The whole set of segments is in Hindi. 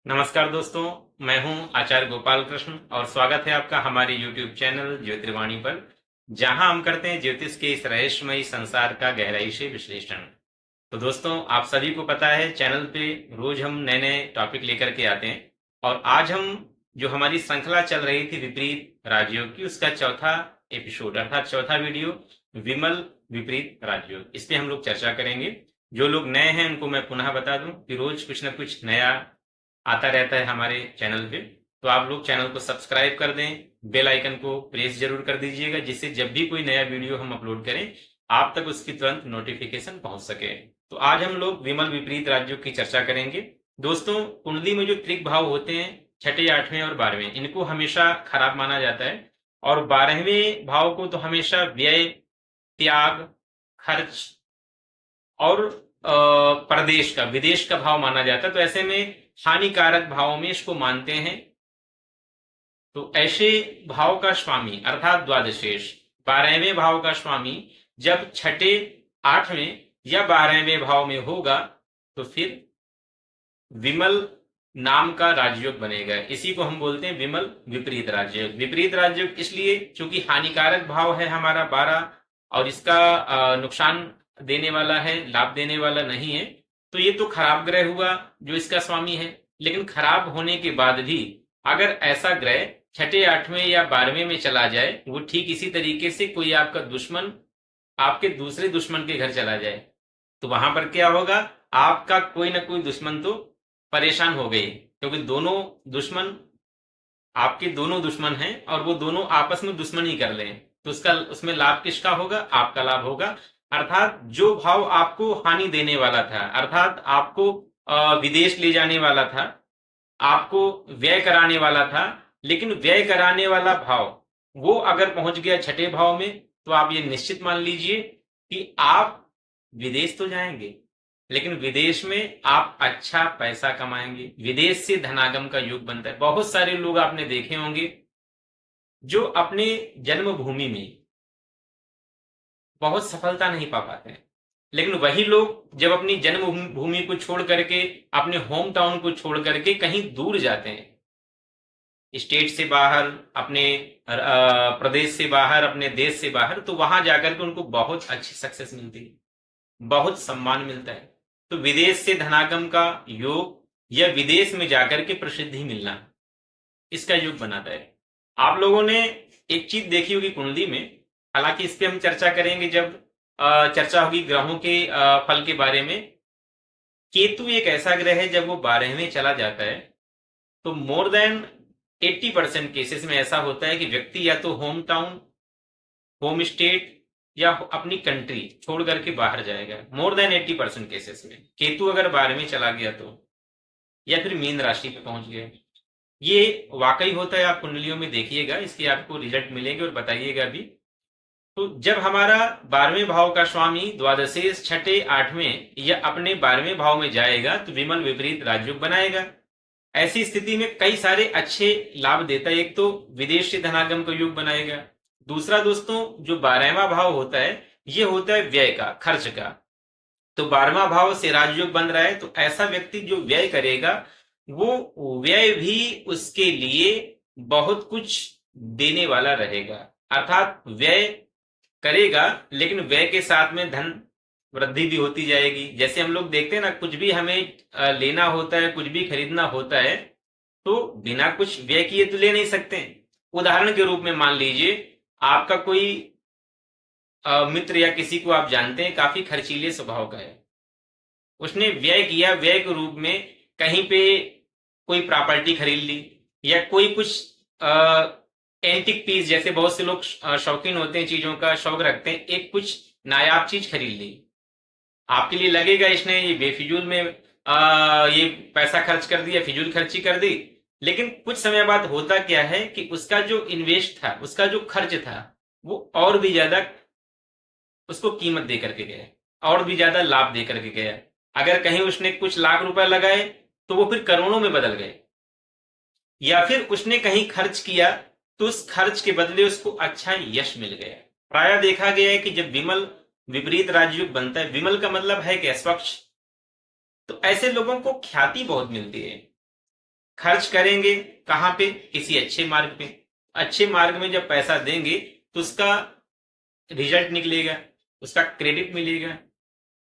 नमस्कार दोस्तों, मैं हूं आचार्य गोपाल कृष्ण और स्वागत है आपका हमारे YouTube चैनल ज्योतिर्वाणी पर, जहां हम करते हैं ज्योतिष के इस रहस्यमयी संसार का गहराई से विश्लेषण। तो दोस्तों, आप सभी को पता है चैनल पे रोज हम नए नए टॉपिक लेकर के आते हैं और आज हम जो हमारी श्रृंखला चल रही थी विपरीत राजयोग की, उसका चौथा एपिसोड अर्थात चौथा वीडियो विमल विपरीत राजयोग, इस पे हम लोग चर्चा करेंगे। जो लोग नए हैं उनको मैं पुनः बता दूं कि रोज कुछ ना कुछ नया आता रहता है हमारे चैनल पे, तो आप लोग चैनल को सब्सक्राइब कर दें, बेल आइकन को प्रेस जरूर कर दीजिएगा, जिससे जब भी कोई नया वीडियो हम अपलोड करें आप तक उसकी तुरंत नोटिफिकेशन पहुंच सके। तो आज हम लोग विमल विपरीत राज्यों की चर्चा करेंगे। दोस्तों, कुंडली में जो त्रिक भाव होते हैं, छठे, आठवें और 12वें, इनको हमेशा खराब माना जाता है और 12वें भाव को तो हमेशा व्यय, त्याग, खर्च और प्रदेश का, विदेश का भाव माना जाता है। तो ऐसे में हानिकारक भावों में इसको मानते हैं। तो ऐसे भाव का स्वामी अर्थात द्वादशेश, 12वें भाव का स्वामी जब छठे, 8वें या 12वें भाव में होगा तो फिर विमल नाम का राजयोग बनेगा। इसी को हम बोलते हैं विमल विपरीत राजयोग। विपरीत राजयोग इसलिए क्योंकि हानिकारक भाव है हमारा 12 और इसका नुकसान देने वाला है, लाभ देने वाला नहीं है। तो ये तो खराब ग्रह हुआ जो इसका स्वामी है, लेकिन खराब होने के बाद भी अगर ऐसा ग्रह छठे, 8वें या 12वें में चला जाए, वो ठीक इसी तरीके से कोई आपका दुश्मन आपके दूसरे दुश्मन के घर चला जाए, तो वहां पर क्या होगा, आपका कोई ना कोई दुश्मन तो परेशान हो गए, क्योंकि दोनों दुश्मन आपके दोनों दुश्मन हैं और वो दोनों आपस में दुश्मनी कर लें, तो उसका उसमें लाभ किसका होगा, आपका लाभ होगा। अर्थात जो भाव आपको हानि देने वाला था, अर्थात आपको विदेश ले जाने वाला था, आपको व्यय कराने वाला था, लेकिन व्यय कराने वाला भाव वो अगर पहुंच गया छठे भाव में, तो आप ये निश्चित मान लीजिए कि आप विदेश तो जाएंगे, लेकिन विदेश में आप अच्छा पैसा कमाएंगे। विदेश से धनागम का योग बनता है। बहुत सारे लोग आपने देखे होंगे जो अपने जन्मभूमि में बहुत सफलता नहीं पा पाते हैं, लेकिन वही लोग जब अपनी जन्मभूमि को छोड़ करके, अपने होम टाउन को छोड़ करके कहीं दूर जाते हैं, स्टेट से बाहर, अपने प्रदेश से बाहर, अपने देश से बाहर, तो वहां जाकर के उनको बहुत अच्छी सक्सेस मिलती है, बहुत सम्मान मिलता है। तो विदेश से धनागम का योग या विदेश में जाकर के प्रसिद्धि मिलना, इसका योग बनाता है। आप लोगों ने एक चीज देखी होगी कुंडली में, हालांकि इस पे हम चर्चा करेंगे जब चर्चा होगी ग्रहों के फल के बारे में। केतु एक ऐसा ग्रह है, जब वो 12वें चला जाता है तो मोर देन 80% केसेस में ऐसा होता है कि व्यक्ति या तो होम टाउन, होम स्टेट या अपनी कंट्री छोड़ करके बाहर जाएगा। मोर देन 80% केसेस में केतु अगर 12वें चला गया तो, या फिर मीन राशि पे पहुंच गया, ये वाकई होता है। आप कुंडलियों में देखिएगा, इसके आपको रिजल्ट मिलेंगे और बताइएगा भी। तो जब हमारा 12वें भाव का स्वामी द्वादशेश छठे, 8वें या अपने 12वें भाव में जाएगा तो विमल विपरीत राजयोग बनाएगा। ऐसी स्थिति में कई सारे अच्छे लाभ देता है। एक तो विदेश से धनागम का योग बनाएगा। दूसरा दोस्तों, जो 12वां भाव होता है, ये होता है व्यय का, खर्च का। तो 12वां भाव से राजयोग बन रहा है, तो ऐसा व्यक्ति जो व्यय करेगा, वो व्यय भी उसके लिए बहुत कुछ देने वाला रहेगा। अर्थात व्यय करेगा, लेकिन व्यय के साथ में धन वृद्धि भी होती जाएगी। जैसे हम लोग देखते हैं ना, कुछ भी हमें लेना होता है, कुछ भी खरीदना होता है, तो बिना कुछ व्यय किए तो ले नहीं सकते। उदाहरण के रूप में मान लीजिए, आपका कोई मित्र या किसी को आप जानते हैं, काफी खर्चीले स्वभाव का है, उसने व्यय किया, व्यय के रूप में कहीं पे कोई प्रॉपर्टी खरीद ली, या कोई कुछ एंटिक पीस, जैसे बहुत से लोग शौकीन होते हैं, चीजों का शौक रखते हैं, एक कुछ नायाब चीज खरीद ली। आपके लिए लगेगा इसने ये बेफिजूल में ये पैसा खर्च कर दिया, फिजूल खर्ची कर दी, लेकिन कुछ समय बाद होता क्या है कि उसका जो इन्वेस्ट था, उसका जो खर्च था, वो और भी ज्यादा उसको कीमत दे करके गया, और भी ज्यादा लाभ दे करके गया। अगर कहीं उसने कुछ लाख रुपए लगाए तो वो फिर करोड़ों में बदल गए, या फिर उसने कहीं खर्च किया तो उस खर्च के बदले उसको अच्छा यश मिल गया। प्राय देखा गया है कि जब विमल विपरीत राजयोग बनता है, विमल का मतलब है कि स्वच्छ, तो ऐसे लोगों को ख्याति बहुत मिलती है। खर्च करेंगे कहाँ पे? किसी अच्छे मार्ग पे। अच्छे मार्ग में जब पैसा देंगे तो उसका रिजल्ट निकलेगा, उसका क्रेडिट मिलेगा,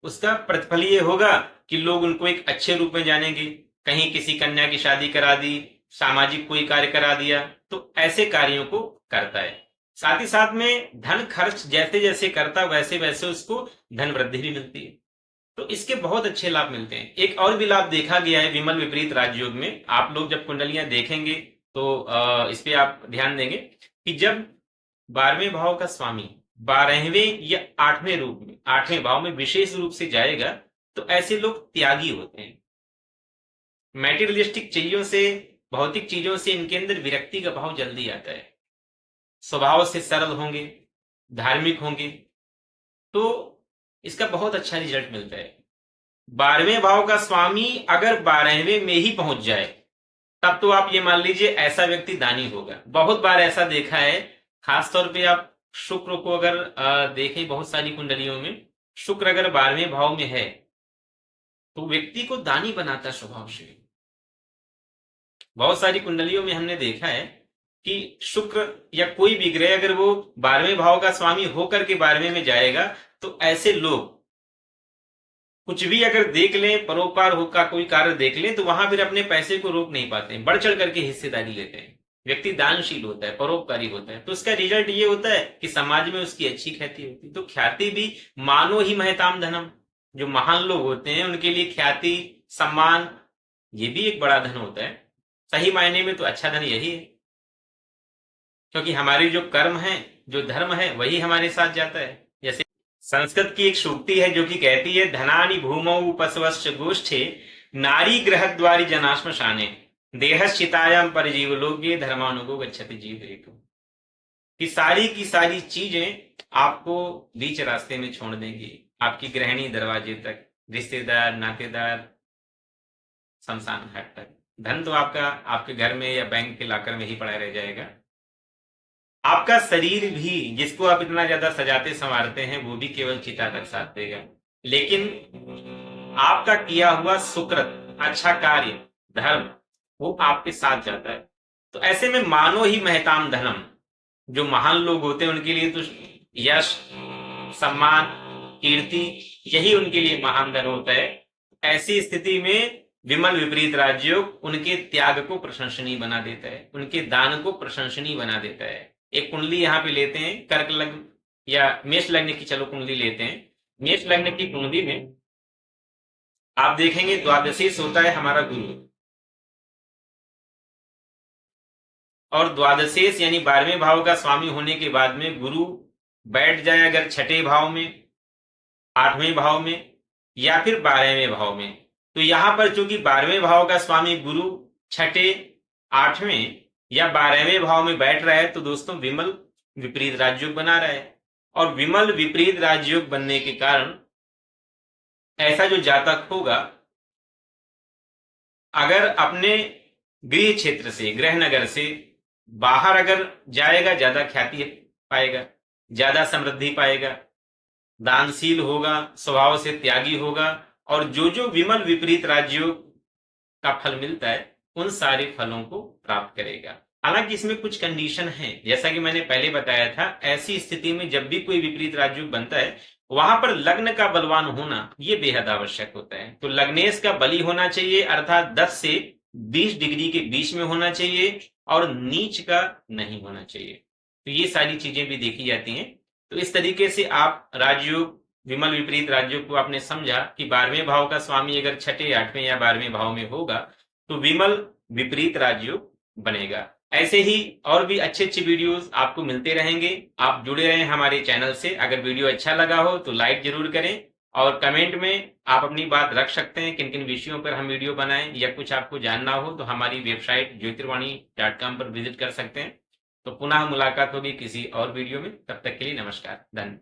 उसका प्रतिफल ये होगा कि लोग उनको एक अच्छे रूप में जानेंगे। कहीं किसी कन्या की शादी करा दी, सामाजिक कोई कार्य करा दिया, तो ऐसे कार्यों को करता है। साथ ही साथ में धन खर्च जैसे जैसे करता वैसे वैसे उसको धन वृद्धि भी मिलती है। तो इसके बहुत अच्छे लाभ मिलते हैं। एक और भी लाभ देखा गया है विमल विपरीत राजयोग में। आप लोग जब कुंडलियां देखेंगे तो इस पे आप ध्यान देंगे कि जब 12वें भाव का स्वामी 12वें या 8वें रूप में 8वें भाव में विशेष रूप से जाएगा तो ऐसे लोग त्यागी होते हैं। मैटेरियलिस्टिक चीजों से, भौतिक चीजों से इनके अंदर विरक्ति का भाव जल्दी आता है। स्वभाव से सरल होंगे, धार्मिक होंगे, तो इसका बहुत अच्छा रिजल्ट मिलता है। 12वें भाव का स्वामी अगर 12वें में ही पहुंच जाए तब तो आप ये मान लीजिए ऐसा व्यक्ति दानी होगा। बहुत बार ऐसा देखा है, खासतौर पे आप शुक्र को अगर देखें, बहुत सारी कुंडलियों में शुक्र अगर 12वें भाव में है तो व्यक्ति को दानी बनाता स्वभाव से। बहुत सारी कुंडलियों में हमने देखा है कि शुक्र या कोई भी ग्रह अगर वो 12वें भाव का स्वामी होकर के 12वें में जाएगा तो ऐसे लोग कुछ भी अगर देख लें, परोपकार हो का कोई कार्य देख लें तो वहां फिर अपने पैसे को रोक नहीं पाते हैं, बढ़ चढ़ करके हिस्सेदारी लेते हैं। व्यक्ति दानशील होता है, परोपकारी होता है, तो उसका रिजल्ट ये होता है कि समाज में उसकी अच्छी ख्याति होती है। तो ख्याति भी मानो ही महताम धनम, जो महान लोग होते हैं उनके लिए ख्याति, सम्मान, ये भी एक बड़ा धन होता है। सही मायने में तो अच्छा धन यही है, क्योंकि हमारी जो कर्म है, जो धर्म है, वही हमारे साथ जाता है। जैसे संस्कृत की एक सूक्ति है जो कि कहती है, धनानि भूमौ उपस्वश्च गोष्ठे नारी ग्रह द्वारी जनाश्मशाने देहश्चितायाम परजीव लोके धर्मानुगो गच्छति जीव एक। कि सारी की सारी चीजें आपको बीच रास्ते में छोड़ देंगी, आपकी गृहिणी दरवाजे तक, रिश्तेदार, नातेदार, शमशान घाट तक। धन तो आपका आपके घर में या बैंक के लॉकर में ही पड़ा रह जाएगा। आपका शरीर भी, जिसको आप इतना ज्यादा सजाते संवारते हैं, वो भी केवल चिता तक साथ देगा। लेकिन आपका किया हुआ सुकृत, अच्छा कार्य, धर्म, वो आपके साथ जाता है। तो ऐसे में मानो ही महताम धनम, जो महान लोग होते हैं उनके लिए तो यश, सम्मान, कीर्ति, यही उनके लिए महान धन होता है। ऐसी स्थिति में विमल विपरीत राजयोग उनके त्याग को प्रशंसनीय बना देता है, उनके दान को प्रशंसनीय बना देता है। एक कुंडली यहाँ पे लेते हैं, कर्क लग्न या मेष लग्न की, चलो कुंडली लेते हैं। मेष लग्न की कुंडली में आप देखेंगे द्वादशीश होता है हमारा गुरु, और द्वादशेश यानी 12वें भाव का स्वामी होने के बाद में गुरु बैठ जाए अगर 6ठे भाव में, 8वें भाव में या फिर 12वें भाव में, तो यहां पर चूंकि 12वें भाव का स्वामी गुरु 6ठे, 8वें या 12वें भाव में बैठ रहा है तो दोस्तों विमल विपरीत राजयोग बना रहा है। और विमल विपरीत राजयोग बनने के कारण ऐसा जो जातक होगा, अगर अपने गृह क्षेत्र से, गृह नगर से बाहर अगर जाएगा, ज्यादा ख्याति पाएगा, ज्यादा समृद्धि पाएगा, दानशील होगा, स्वभाव से त्यागी होगा, और जो जो विमल विपरीत राजयोग का फल मिलता है उन सारे फलों को प्राप्त करेगा। हालांकि इसमें कुछ कंडीशन है, जैसा कि मैंने पहले बताया था। ऐसी स्थिति में जब भी कोई विपरीत राजयोग बनता है वहां पर लग्न का बलवान होना ये बेहद आवश्यक होता है। तो लग्नेश का बली होना चाहिए, अर्थात 10 से 20 डिग्री के बीच में होना चाहिए, और नीच का नहीं होना चाहिए। तो ये सारी चीजें भी देखी जाती हैं। तो इस तरीके से आप राजयोग, विमल विपरीत राजयोग को आपने समझा कि 12वें भाव का स्वामी अगर 6ठे, 8वें या 12वें भाव में होगा तो विमल विपरीत राजयोग बनेगा। ऐसे ही और भी अच्छे अच्छे वीडियोस आपको मिलते रहेंगे। आप जुड़े रहें हमारे चैनल से। अगर वीडियो अच्छा लगा हो तो लाइक जरूर करें, और कमेंट में आप अपनी बात रख सकते हैं किन किन विषयों पर हम वीडियो बनाएं, या कुछ आपको जानना हो तो हमारी वेबसाइट ज्योतिर्वाणी.com पर विजिट कर सकते हैं। तो पुनः मुलाकात होगी किसी और वीडियो में। तब तक के लिए नमस्कार, धन्यवाद।